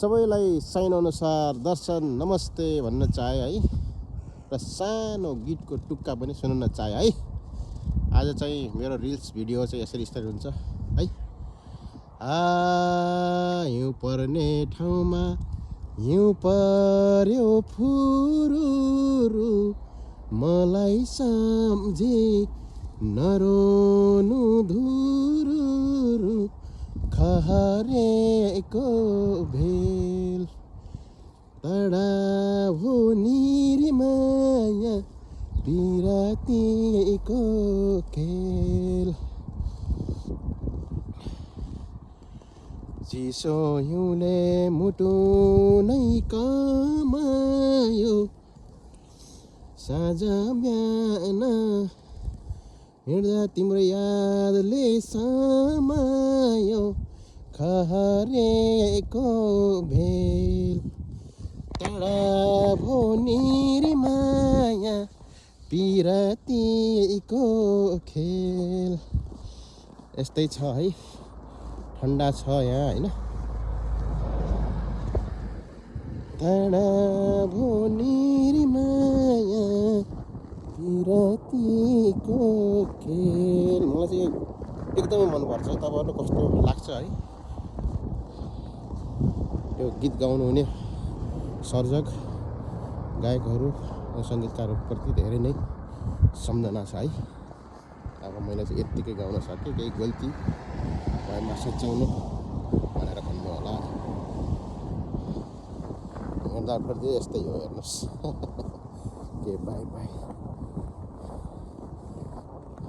सबैलाई साइन अनुसार दर्शन नमस्ते भन्न चाहे है र सानो गीतको टुक्का पनि सुन्न चाहे है। आज चाहिँ मेरो रिल्स भिडियो चाहिँ यसरी स्टार्ट हुन्छ है। हिउँ पर्ने ठाउँमा हिउँ पर्यो फुरुरु, मलाई सम्झी नरोनु धुरुरु, खहरेको भेल तडाभो निरिमाया पिरातीको खेल। चिसो हिउँले मुटु नै कमायो, साँझ बिहान हिँड्दा तिम्रो यादले समायो, खहरेको भेल तडाभो निरिमाया पिरातीको खेल। यस्तै छ है, ठन्डा छ यहाँ हैन। तडाभो निरिमाया पिरातीको खेल। मलाई चाहिँ एकदमै मनपर्छ। तपाईँहरूलाई कस्तो लाग्छ है? यो गीत गाउनु हुने सर्जक, गायकहरू, सङ्गीतकारहरूप्रति धेरै नै सम्झना छ है। अब मैले चाहिँ यत्तिकै गाउन सकेँ, केही गल्ती भएमा सच्याउनु भनेर भन्नु होला। हेर्दाप्रति यस्तै हो, हेर्नुहोस्। के बाई बाई।